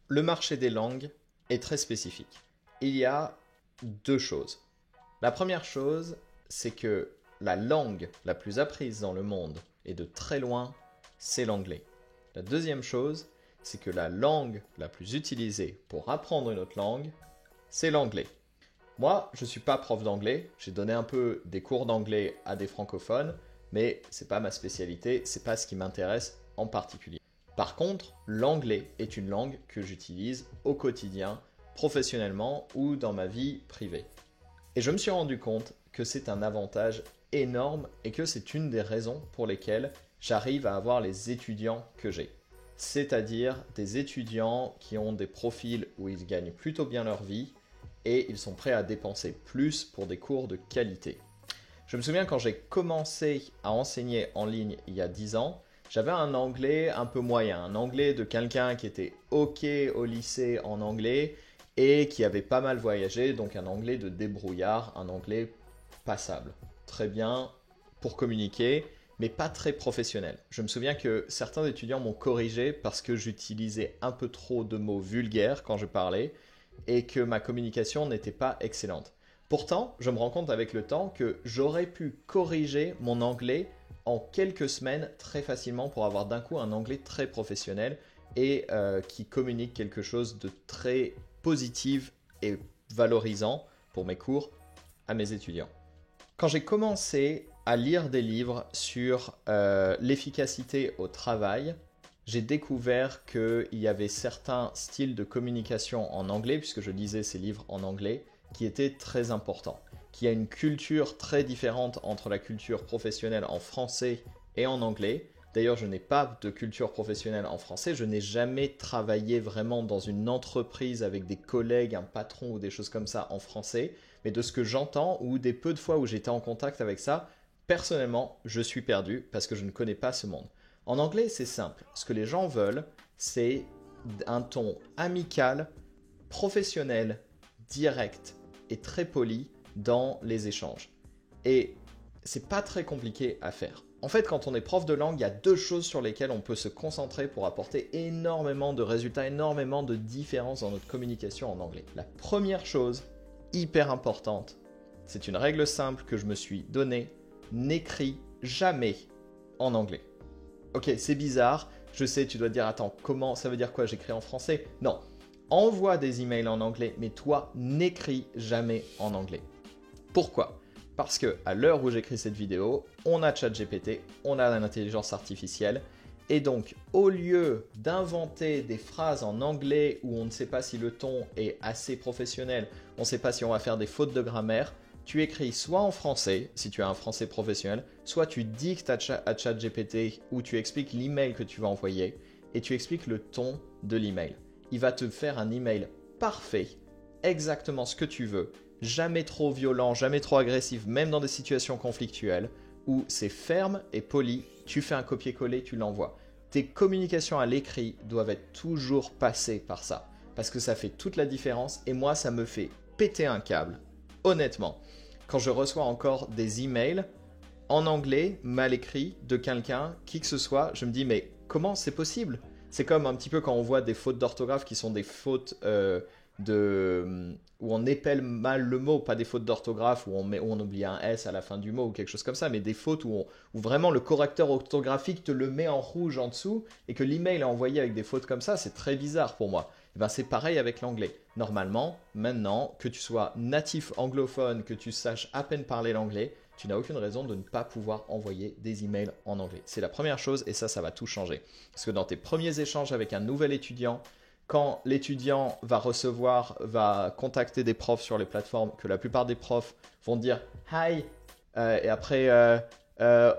Le marché des langues est très spécifique. Il y a deux choses. La première chose, c'est que la langue la plus apprise dans le monde, et de très loin, c'est l'anglais. La deuxième chose, c'est que la langue la plus utilisée pour apprendre une autre langue, c'est l'anglais. Moi, je ne suis pas prof d'anglais, j'ai donné un peu des cours d'anglais à des francophones, mais ce n'est pas ma spécialité, ce n'est pas ce qui m'intéresse en particulier. Par contre, l'anglais est une langue que j'utilise au quotidien, professionnellement ou dans ma vie privée. Et je me suis rendu compte que c'est un avantage énorme et que c'est une des raisons pour lesquelles j'arrive à avoir les étudiants que j'ai. C'est-à-dire des étudiants qui ont des profils où ils gagnent plutôt bien leur vie et ils sont prêts à dépenser plus pour des cours de qualité. Je me souviens quand j'ai commencé à enseigner en ligne il y a 10 ans, j'avais un anglais un peu moyen, un anglais de quelqu'un qui était OK au lycée en anglais et qui avait pas mal voyagé, donc un anglais de débrouillard, un anglais passable. Très bien pour communiquer, mais pas très professionnel. Je me souviens que certains étudiants m'ont corrigé parce que j'utilisais un peu trop de mots vulgaires quand je parlais et que ma communication n'était pas excellente. Pourtant, je me rends compte avec le temps que j'aurais pu corriger mon anglais en quelques semaines très facilement pour avoir d'un coup un anglais très professionnel et qui communique quelque chose de très positif et valorisant pour mes cours à mes étudiants. Quand j'ai commencé à lire des livres sur l'efficacité au travail, j'ai découvert qu'il y avait certains styles de communication en anglais, puisque je lisais ces livres en anglais, qui étaient très importants. Qu'il y a une culture très différente entre la culture professionnelle en français et en anglais. D'ailleurs, je n'ai pas de culture professionnelle en français. Je n'ai jamais travaillé vraiment dans une entreprise avec des collègues, un patron ou des choses comme ça en français. Mais de ce que j'entends ou des peu de fois où j'étais en contact avec ça, personnellement, je suis perdu parce que je ne connais pas ce monde. En anglais, c'est simple. Ce que les gens veulent, c'est un ton amical, professionnel, direct et très poli dans les échanges. Et c'est pas très compliqué à faire. En fait, quand on est prof de langue, il y a deux choses sur lesquelles on peut se concentrer pour apporter énormément de résultats, énormément de différences dans notre communication en anglais. La première chose, hyper importante, c'est une règle simple que je me suis donnée, n'écris jamais en anglais. Ok, c'est bizarre, je sais, tu dois te dire, attends, comment, ça veut dire quoi, j'écris en français? Non, envoie des emails en anglais, mais toi, n'écris jamais en anglais. Pourquoi? Parce que à l'heure où j'écris cette vidéo, on a ChatGPT, on a l'intelligence artificielle, et donc au lieu d'inventer des phrases en anglais où on ne sait pas si le ton est assez professionnel, on ne sait pas si on va faire des fautes de grammaire, tu écris soit en français, si tu as un français professionnel, soit tu dictes à ChatGPT ou tu expliques l'email que tu vas envoyer et tu expliques le ton de l'email. Il va te faire un email parfait, exactement ce que tu veux, jamais trop violent, jamais trop agressif, même dans des situations conflictuelles, où c'est ferme et poli, tu fais un copier-coller, tu l'envoies. Tes communications à l'écrit doivent être toujours passées par ça, parce que ça fait toute la différence et moi ça me fait péter un câble, honnêtement. Quand je reçois encore des emails en anglais, mal écrits, de quelqu'un, qui que ce soit, je me dis mais comment c'est possible? C'est comme un petit peu quand on voit des fautes d'orthographe qui sont des fautes où on épelle mal le mot, pas des fautes d'orthographe où on oublie un S à la fin du mot ou quelque chose comme ça, mais des fautes où vraiment le correcteur orthographique te le met en rouge en dessous et que l'email est envoyé avec des fautes comme ça, c'est très bizarre pour moi. Et ben, c'est pareil avec l'anglais. Normalement, maintenant, que tu sois natif anglophone, que tu saches à peine parler l'anglais, tu n'as aucune raison de ne pas pouvoir envoyer des emails en anglais. C'est la première chose et ça va tout changer. Parce que dans tes premiers échanges avec un nouvel étudiant, quand l'étudiant va contacter des profs sur les plateformes, que la plupart des profs vont dire Hi, et après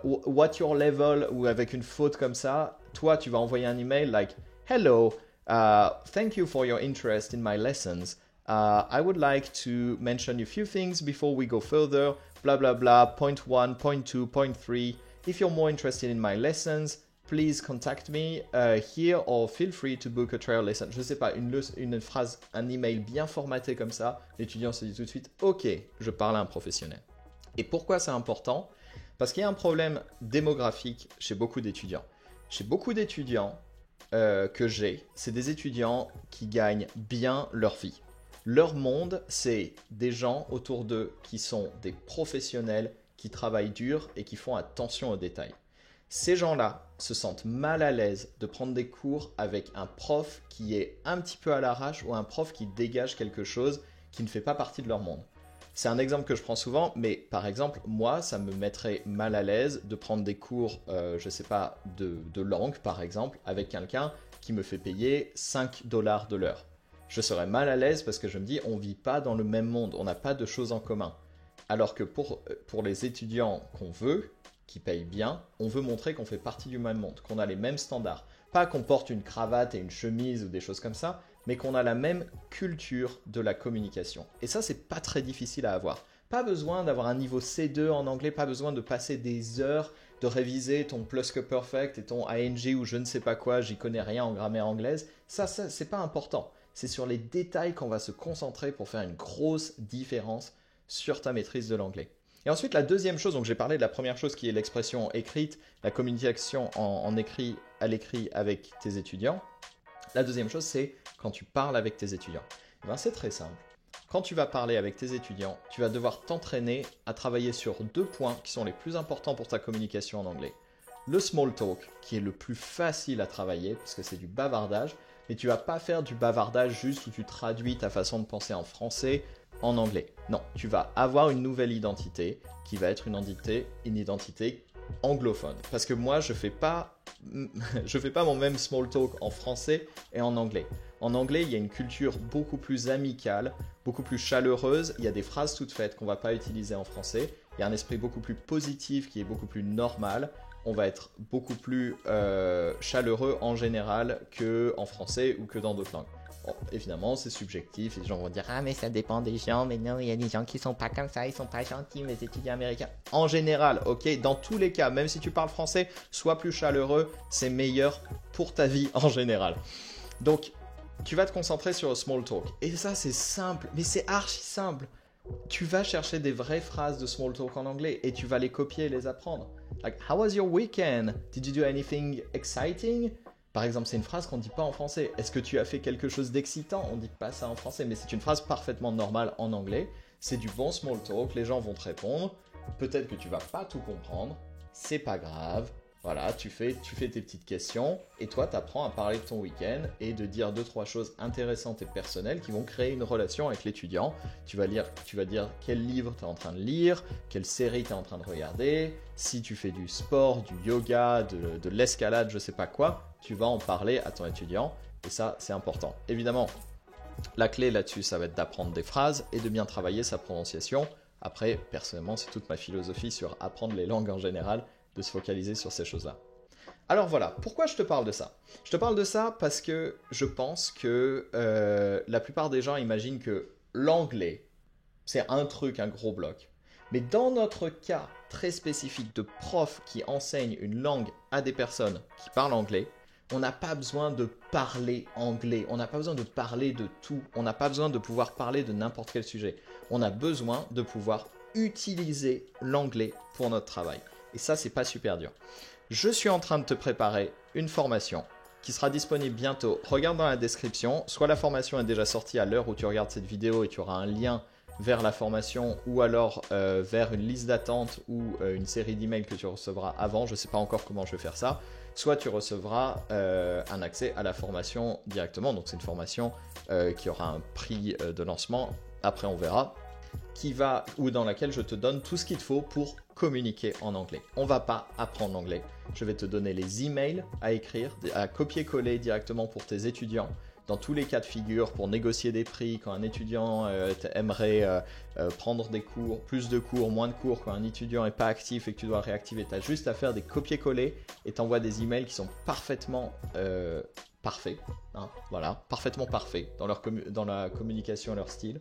What's your level, ou avec une faute comme ça, toi tu vas envoyer un email like Hello, thank you for your interest in my lessons. I would like to mention a few things before we go further. Blah blah blah. Point 1, point 2, point 3. If you're more interested in my lessons, please contact me here or feel free to book a trial lesson. Je sais pas, une phrase, un email bien formaté comme ça, l'étudiant se dit tout de suite ok, je parle à un professionnel. Et pourquoi c'est important? Parce qu'il y a un problème démographique chez beaucoup d'étudiants. Chez beaucoup d'étudiants, que j'ai, c'est des étudiants qui gagnent bien leur vie. Leur monde, c'est des gens autour d'eux qui sont des professionnels, qui travaillent dur et qui font attention aux détails. Ces gens-là se sentent mal à l'aise de prendre des cours avec un prof qui est un petit peu à l'arrache ou un prof qui dégage quelque chose qui ne fait pas partie de leur monde. C'est un exemple que je prends souvent, mais par exemple, moi, ça me mettrait mal à l'aise de prendre des cours, je sais pas, de langue par exemple, avec quelqu'un qui me fait payer 5 $ de l'heure. Je serais mal à l'aise parce que je me dis, on vit pas dans le même monde, on n'a pas de choses en commun. Alors que pour les étudiants qu'on veut, qui payent bien, on veut montrer qu'on fait partie du même monde, qu'on a les mêmes standards. Pas qu'on porte une cravate et une chemise ou des choses comme ça, mais qu'on a la même culture de la communication. Et ça, c'est pas très difficile à avoir. Pas besoin d'avoir un niveau C2 en anglais, pas besoin de passer des heures, de réviser ton pluscuperfect et ton ing ou je ne sais pas quoi, j'y connais rien en grammaire anglaise. Ça c'est pas important. C'est sur les détails qu'on va se concentrer pour faire une grosse différence sur ta maîtrise de l'anglais. Et ensuite, la deuxième chose, donc j'ai parlé de la première chose qui est l'expression écrite, la communication à l'écrit avec tes étudiants. La deuxième chose, c'est quand tu parles avec tes étudiants. Eh bien, c'est très simple. Quand tu vas parler avec tes étudiants, tu vas devoir t'entraîner à travailler sur 2 points qui sont les plus importants pour ta communication en anglais. Le small talk, qui est le plus facile à travailler, parce que c'est du bavardage, mais tu ne vas pas faire du bavardage juste où tu traduis ta façon de penser en français en anglais. Non, tu vas avoir une nouvelle identité qui va être une identité anglophone. Parce que moi, je fais pas mon même small talk en français et en anglais. En anglais, il y a une culture beaucoup plus amicale, beaucoup plus chaleureuse. Il y a des phrases toutes faites qu'on ne va pas utiliser en français. Il y a un esprit beaucoup plus positif qui est beaucoup plus normal. On va être beaucoup plus chaleureux en général qu'en français ou que dans d'autres langues. Bon, évidemment, c'est subjectif et les gens vont dire « Ah, mais ça dépend des gens, mais non, il y a des gens qui sont pas comme ça, ils sont pas gentils, les étudiants américains. » En général, ok, dans tous les cas, même si tu parles français, sois plus chaleureux, c'est meilleur pour ta vie en général. Donc, tu vas te concentrer sur le small talk. Et ça, c'est simple, mais c'est archi simple. Tu vas chercher des vraies phrases de small talk en anglais et tu vas les copier et les apprendre. Like, how was your weekend? Did you do anything exciting? Par exemple, c'est une phrase qu'on ne dit pas en français. Est-ce que tu as fait quelque chose d'excitant? On ne dit pas ça en français, mais c'est une phrase parfaitement normale en anglais. C'est du bon small talk, les gens vont te répondre. Peut-être que tu vas pas tout comprendre, c'est pas grave. Voilà, tu fais tes petites questions et toi, tu apprends à parler de ton week-end et de dire 2-3 choses intéressantes et personnelles qui vont créer une relation avec l'étudiant. Tu vas dire quel livre tu es en train de lire, quelle série tu es en train de regarder, si tu fais du sport, du yoga, de l'escalade, je sais pas quoi, tu vas en parler à ton étudiant et ça, c'est important. Évidemment, la clé là-dessus, ça va être d'apprendre des phrases et de bien travailler sa prononciation. Après, personnellement, c'est toute ma philosophie sur apprendre les langues en général, de se focaliser sur ces choses-là. Alors voilà, pourquoi je te parle de ça? Je te parle de ça parce que je pense que la plupart des gens imaginent que l'anglais, c'est un truc, un gros bloc. Mais dans notre cas très spécifique de prof qui enseigne une langue à des personnes qui parlent anglais, on n'a pas besoin de parler anglais, on n'a pas besoin de parler de tout, on n'a pas besoin de pouvoir parler de n'importe quel sujet. On a besoin de pouvoir utiliser l'anglais pour notre travail. Et ça, c'est pas super dur. Je suis en train de te préparer une formation qui sera disponible bientôt. Regarde dans la description. Soit la formation est déjà sortie à l'heure où tu regardes cette vidéo et tu auras un lien vers la formation ou alors vers une liste d'attente ou une série d'emails que tu recevras avant. Je ne sais pas encore comment je vais faire ça. Soit tu recevras un accès à la formation directement. Donc, c'est une formation qui aura un prix de lancement. Après, on verra. Ou dans laquelle je te donne tout ce qu'il te faut pour communiquer en anglais. On ne va pas apprendre l'anglais. Je vais te donner les emails à écrire, à copier-coller directement pour tes étudiants. Dans tous les cas de figure, pour négocier des prix, quand un étudiant aimerait prendre des cours, plus de cours, moins de cours, quand un étudiant n'est pas actif et que tu dois réactiver, tu as juste à faire des copier-coller et t'envoies des emails qui sont parfaitement parfaits. Hein, voilà, parfaitement parfaits dans la communication et leur style.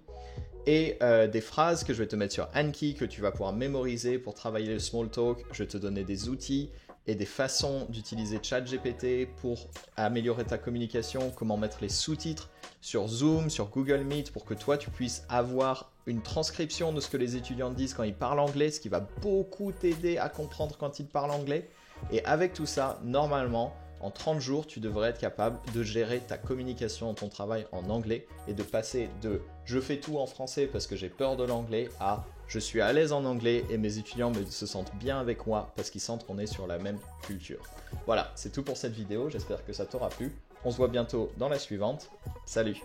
Et des phrases que je vais te mettre sur Anki que tu vas pouvoir mémoriser pour travailler le small talk. Je vais te donner des outils et des façons d'utiliser ChatGPT pour améliorer ta communication, comment mettre les sous-titres sur Zoom, sur Google Meet pour que toi tu puisses avoir une transcription de ce que les étudiants disent quand ils parlent anglais, ce qui va beaucoup t'aider à comprendre quand ils parlent anglais. Et avec tout ça, normalement, En 30 jours, tu devrais être capable de gérer ta communication dans ton travail en anglais et de passer de « je fais tout en français parce que j'ai peur de l'anglais » à « je suis à l'aise en anglais et mes étudiants se sentent bien avec moi parce qu'ils sentent qu'on est sur la même culture ». Voilà, c'est tout pour cette vidéo, j'espère que ça t'aura plu. On se voit bientôt dans la suivante. Salut!